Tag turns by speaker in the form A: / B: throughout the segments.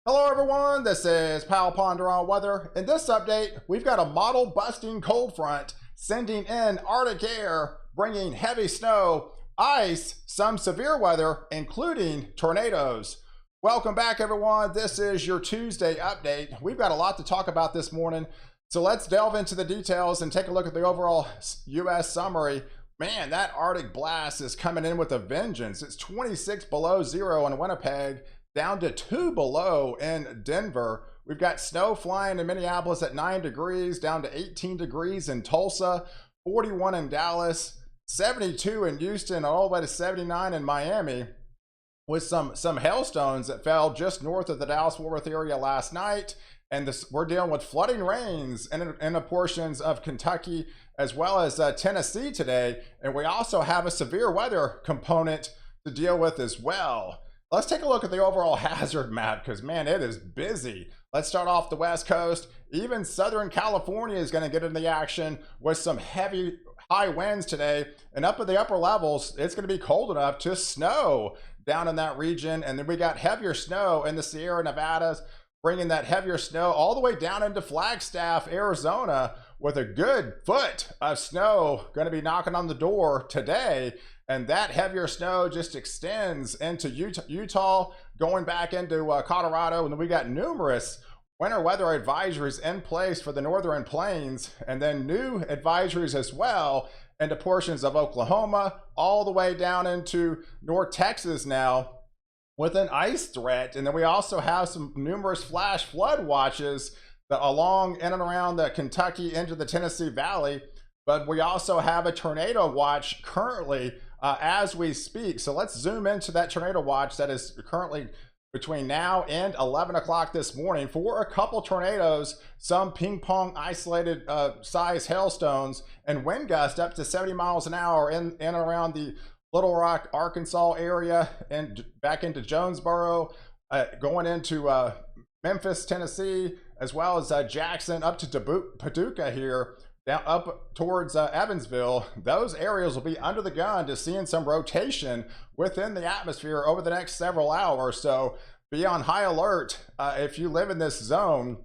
A: Hello everyone, this is POW Ponder on Weather. In this update, we've got a model busting cold front sending in Arctic air, bringing heavy snow, ice, some severe weather, including tornadoes. Welcome back everyone, this is your Tuesday update. We've got a lot to talk about this morning, so let's delve into the details and take a look at the overall U.S. summary. Man, that Arctic blast is coming in with a vengeance. It's 26 below zero in Winnipeg, down to 2 below in Denver. We've got snow flying in Minneapolis at 9 degrees, down to 18 degrees in Tulsa, 41 in Dallas, 72 in Houston, all the way to 79 in Miami, with some hailstones that fell just north of the Dallas-Fort Worth area last night. And we're dealing with flooding rains in the portions of Kentucky as well as Tennessee today. And we also have a severe weather component to deal with as well. Let's take a look at the overall hazard map because, man, it is busy. Let's start off the West Coast. Even Southern California is going to get into the action with some heavy high winds today. And up at the upper levels, it's going to be cold enough to snow down in that region. And then we got heavier snow in the Sierra Nevadas, bringing that heavier snow all the way down into Flagstaff, Arizona, with a good foot of snow going to be knocking on the door today. And that heavier snow just extends into Utah, going back into Colorado. And then we got numerous winter weather advisories in place for the northern plains, and then new advisories as well into portions of Oklahoma, all the way down into North Texas now with an ice threat. And then we also have some numerous flash flood watches along in and around the Kentucky into the Tennessee Valley. But we also have a tornado watch currently as we speak. So let's zoom into that tornado watch that is currently between now and 11 o'clock this morning for a couple tornadoes, some ping pong isolated size hailstones, and wind gusts up to 70 miles an hour in and around the Little Rock, Arkansas area and back into Jonesboro, going into Memphis, Tennessee, as well as Jackson up to Paducah here, down up towards Evansville. Those areas will be under the gun to seeing some rotation within the atmosphere over the next several hours. So be on high alert if you live in this zone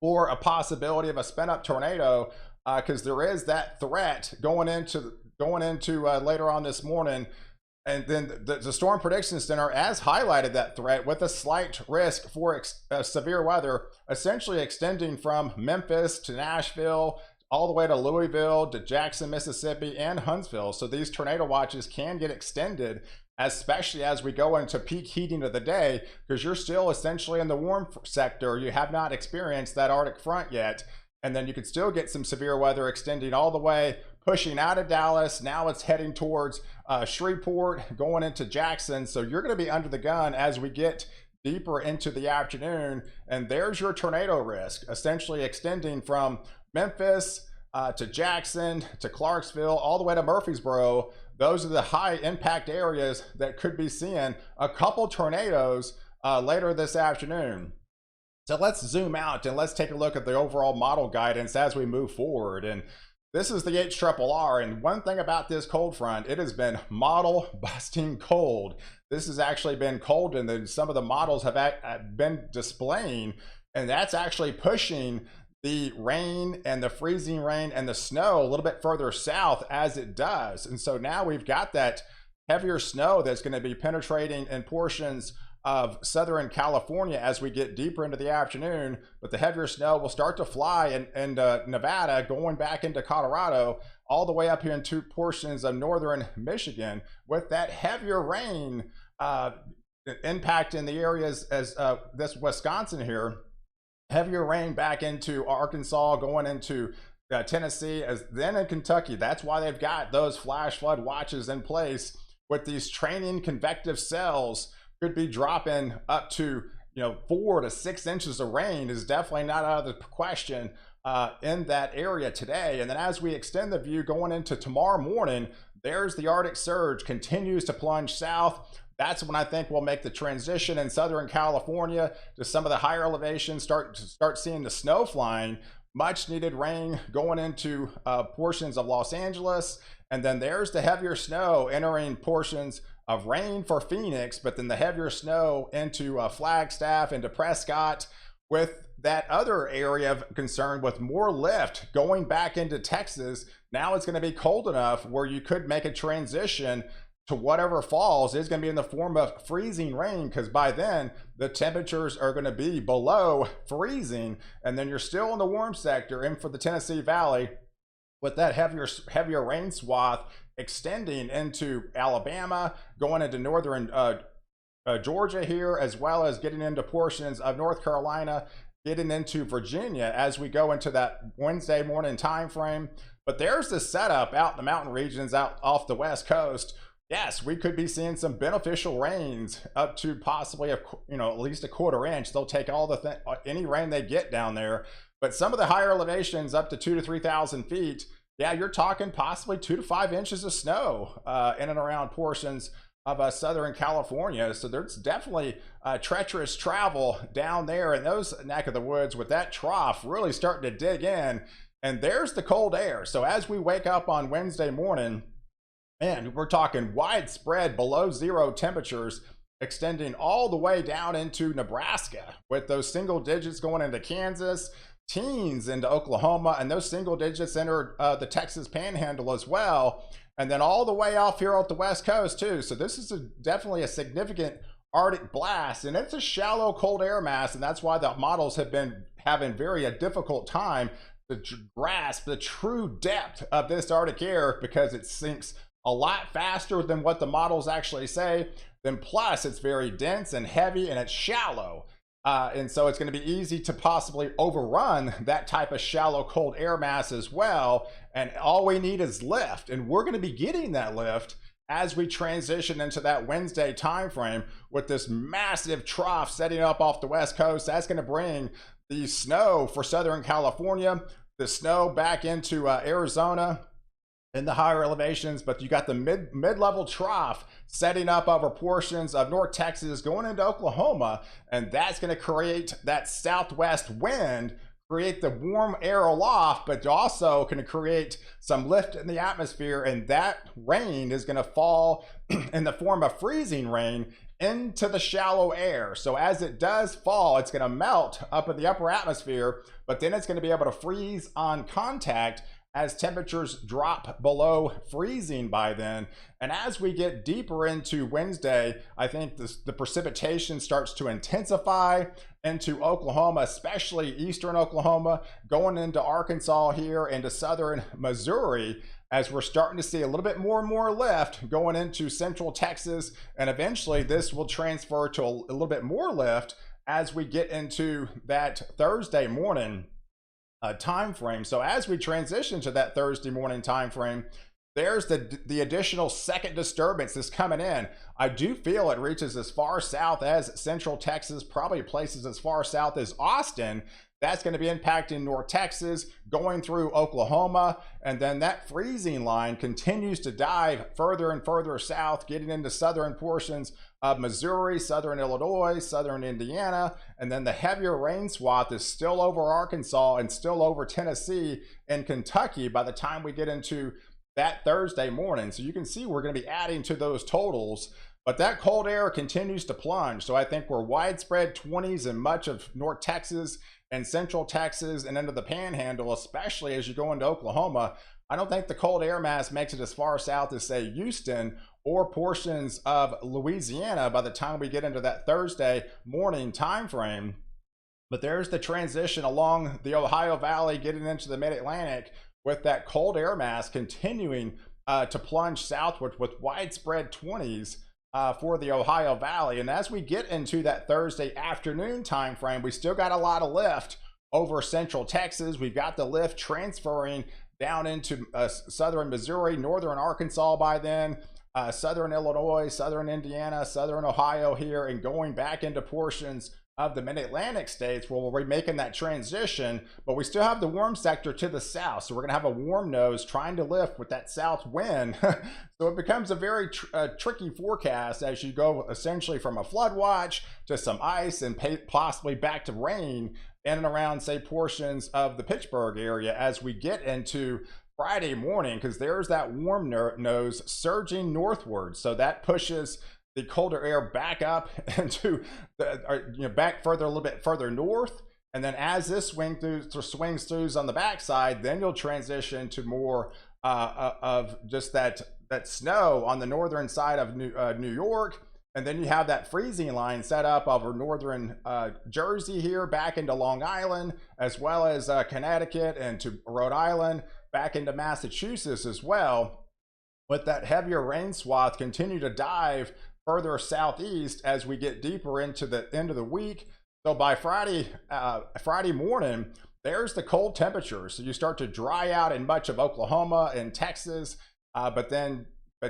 A: for a possibility of a spin up tornado, because there is that threat going into later on this morning. And then the Storm Prediction Center has highlighted that threat with a slight risk for severe weather, essentially extending from Memphis to Nashville, all the way to Louisville, to Jackson, Mississippi, and Huntsville. So these tornado watches can get extended, especially as we go into peak heating of the day, because you're still essentially in the warm sector. You have not experienced that Arctic front yet. And then you could still get some severe weather extending all the way, pushing out of Dallas. Now it's heading towards Shreveport, going into Jackson. So you're going to be under the gun as we get deeper into the afternoon. And there's your tornado risk, essentially extending from Memphis to Jackson to Clarksville, all the way to Murfreesboro. Those are the high impact areas that could be seeing a couple tornadoes later this afternoon. So let's zoom out and let's take a look at the overall model guidance as we move forward. And this is the HRRR, and one thing about this cold front, it has been model busting cold. This has actually been cold, and then some of the models have been displaying, and that's actually pushing the rain and the freezing rain and the snow a little bit further south as it does. And so now we've got that heavier snow that's going to be penetrating in portions of Southern California as we get deeper into the afternoon, but the heavier snow will start to fly in Nevada, going back into Colorado, all the way up here into portions of northern Michigan, with that heavier rain impacting the areas as this Wisconsin here, heavier rain back into Arkansas, going into Tennessee, as then in Kentucky. That's why they've got those flash flood watches in place, with these training convective cells could be dropping up to 4 to 6 inches of rain is definitely not out of the question in that area today. And then as we extend the view going into tomorrow morning, there's the Arctic surge continues to plunge south. That's when I think we'll make the transition in Southern California to some of the higher elevations, start seeing the snow flying. Much needed rain going into portions of Los Angeles. And then there's the heavier snow entering portions of rain for Phoenix, but then the heavier snow into Flagstaff, into Prescott, with that other area of concern with more lift going back into Texas. Now it's going to be cold enough where you could make a transition to whatever falls is going to be in the form of freezing rain, because by then the temperatures are going to be below freezing, and then you're still in the warm sector and for the Tennessee Valley with that heavier rain swath extending into Alabama, going into northern Georgia here, as well as getting into portions of North Carolina, getting into Virginia as we go into that Wednesday morning time frame. But there's the setup out in the mountain regions out off the West Coast. Yes, we could be seeing some beneficial rains up to possibly at least a quarter inch. They'll take all any rain they get down there. But some of the higher elevations up to 2,000 to 3,000 feet, yeah, you're talking possibly 2 to 5 inches of snow in and around portions of Southern California. So there's definitely treacherous travel down there in those neck of the woods, with that trough really starting to dig in. And there's the cold air. So as we wake up on Wednesday morning, man, we're talking widespread below zero temperatures extending all the way down into Nebraska, with those single digits going into Kansas, teens into Oklahoma, and those single digits enter the Texas Panhandle as well, and then all the way off here at the West Coast too. So this is definitely a significant Arctic blast, and it's a shallow cold air mass, and that's why the models have been having a difficult time to grasp the true depth of this Arctic air, because it sinks a lot faster than what the models actually say. Then plus it's very dense and heavy, and it's shallow. And so it's going to be easy to possibly overrun that type of shallow cold air mass as well. And all we need is lift. And we're going to be getting that lift as we transition into that Wednesday time frame, with this massive trough setting up off the West Coast. That's going to bring the snow for Southern California, the snow back into Arizona in the higher elevations, but you got the mid-level trough setting up over portions of North Texas going into Oklahoma, and that's going to create that southwest wind, create the warm air aloft, but also going to create some lift in the atmosphere, and that rain is going to fall in the form of freezing rain into the shallow air. So as it does fall, it's going to melt up in the upper atmosphere, but then it's going to be able to freeze on contact as temperatures drop below freezing by then. And as we get deeper into Wednesday, I think the precipitation starts to intensify into Oklahoma, especially eastern Oklahoma, going into Arkansas here, into southern Missouri, as we're starting to see a little bit more and more lift going into central Texas. And eventually this will transfer to a little bit more lift as we get into that Thursday morning time frame. So as we transition to that Thursday morning time frame, there's the additional second disturbance that's coming in. I do feel it reaches as far south as central Texas, probably places as far south as Austin. That's going to be impacting North Texas, going through Oklahoma, and then that freezing line continues to dive further and further south, getting into southern portions of Missouri, southern Illinois, southern Indiana, and then the heavier rain swath is still over Arkansas and still over Tennessee and Kentucky by the time we get into that Thursday morning. So you can see we're going to be adding to those totals, but that cold air continues to plunge. So I think we're widespread 20s in much of North Texas and central Texas and into the Panhandle, especially as you go into Oklahoma. I don't think the cold air mass makes it as far south as, say, Houston or portions of Louisiana by the time we get into that Thursday morning time frame. But there's the transition along the Ohio Valley, getting into the mid-Atlantic, with that cold air mass continuing to plunge southward with widespread 20s for the Ohio Valley. And as we get into that Thursday afternoon time frame, we still got a lot of lift over central Texas. We've got the lift transferring down into southern Missouri, northern Arkansas by then, southern Illinois, southern Indiana, southern Ohio here, and going back into portions of the mid-Atlantic states where we'll be making that transition. But we still have the warm sector to the south, so we're going to have a warm nose trying to lift with that south wind. So it becomes a very tricky forecast as you go essentially from a flood watch to some ice and possibly back to rain in and around, say, portions of the Pittsburgh area as we get into Friday morning, because there's that warm nose surging northward. So that pushes the colder air back up into the, back further, a little bit further north. And then as this swings through on the backside, then you'll transition to more of just that snow on the northern side of New York. And then you have that freezing line set up over northern Jersey here back into Long Island, as well as Connecticut and to Rhode Island, back into Massachusetts as well, with that heavier rain swath continue to dive further southeast as we get deeper into the end of the week. So by Friday morning, there's the cold temperatures. So you start to dry out in much of Oklahoma and Texas, but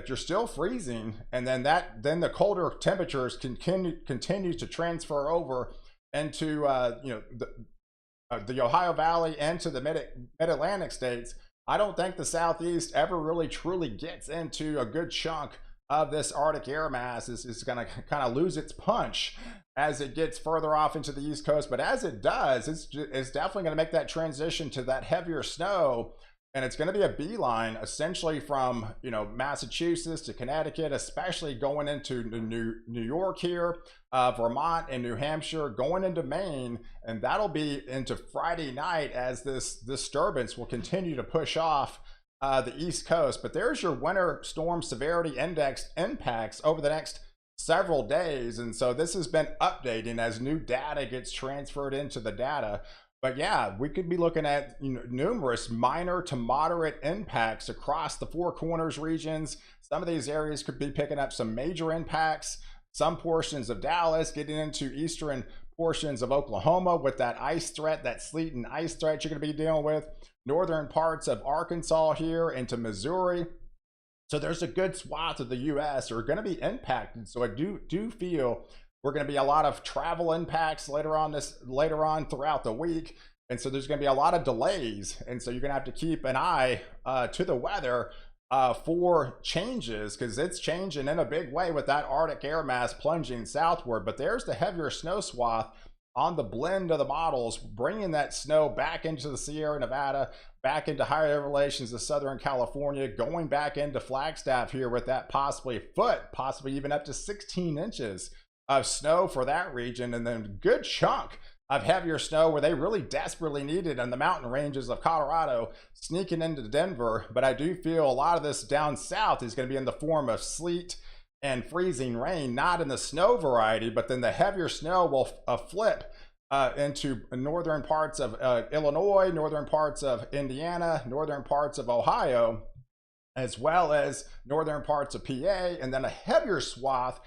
A: you're still freezing. And then the colder temperatures continue to transfer over into the Ohio Valley and to the mid-Atlantic states. I don't think the Southeast ever really truly gets into a good chunk of this Arctic air mass. Is going to kind of lose its punch as it gets further off into the East Coast. But as it does, it's definitely going to make that transition to that heavier snow. And it's going to be a beeline essentially from, Massachusetts to Connecticut, especially going into New York here, Vermont and New Hampshire, going into Maine. And that'll be into Friday night as this disturbance will continue to push off the East Coast. But there's your winter storm severity index impacts over the next several days. And so this has been updating as new data gets transferred into the data. But yeah, we could be looking at numerous minor to moderate impacts across the Four Corners regions. Some of these areas could be picking up some major impacts. Some portions of Dallas, getting into eastern portions of Oklahoma with that ice threat, that sleet and ice threat you're going to be dealing with. Northern parts of Arkansas here into Missouri. So there's a good swath of the U.S. are going to be impacted. So I do feel we're going to be a lot of travel impacts later on throughout the week. And so there's going to be a lot of delays. And so you're going to have to keep an eye to the weather for changes, because it's changing in a big way with that Arctic air mass plunging southward. But there's the heavier snow swath on the blend of the models, bringing that snow back into the Sierra Nevada, back into higher elevations of Southern California, going back into Flagstaff here with that possibly a foot, possibly even up to 16 inches of snow for that region. And then a good chunk of heavier snow where they really desperately need it in the mountain ranges of Colorado, sneaking into Denver. But I do feel a lot of this down south is going to be in the form of sleet and freezing rain, not in the snow variety, but then the heavier snow will flip into northern parts of Illinois, northern parts of Indiana, northern parts of Ohio, as well as northern parts of PA, and then a heavier swath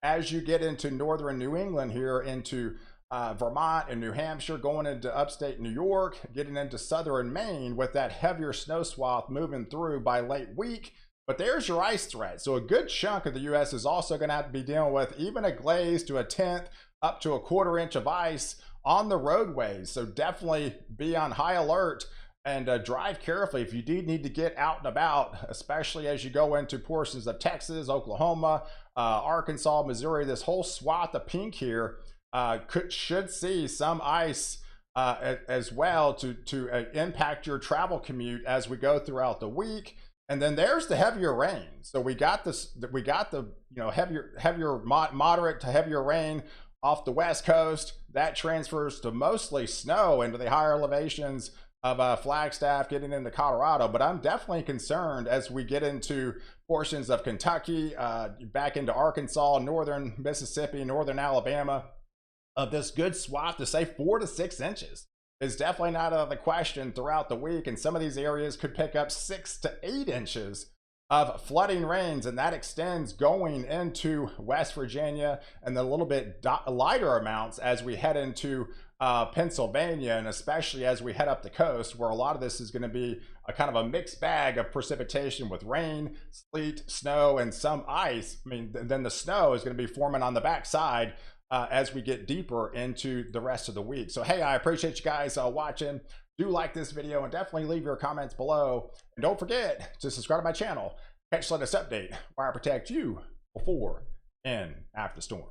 A: as you get into northern New England here, into Vermont and New Hampshire, going into upstate New York, getting into southern Maine with that heavier snow swath moving through by late week. But there's your ice threat. So a good chunk of the U.S. is also going to have to be dealing with even a glaze to a tenth up to a quarter inch of ice on the roadways. So definitely be on high alert and drive carefully if you do need to get out and about, especially as you go into portions of Texas, Oklahoma, Arkansas, Missouri. This whole swath of pink here should see some ice as well to impact your travel commute as we go throughout the week. And then there's the heavier rain. So we got the heavier moderate to heavier rain off the West Coast. That transfers to mostly snow into the higher elevations of Flagstaff, getting into Colorado. But I'm definitely concerned as we get into portions of Kentucky, back into Arkansas, northern Mississippi, northern Alabama, of this good swath to say 4 to 6 inches is definitely not out of the question throughout the week. And some of these areas could pick up 6 to 8 inches of flooding rains, and that extends going into West Virginia, and then a little bit lighter amounts as we head into Pennsylvania, and especially as we head up the coast, where a lot of this is going to be a kind of a mixed bag of precipitation with rain, sleet, snow, and some ice. I mean, then the snow is going to be forming on the backside as we get deeper into the rest of the week. So hey, I appreciate you guys watching. Do like this video and definitely leave your comments below. And don't forget to subscribe to my channel. Catch the latest update where I protect you before and after the storm.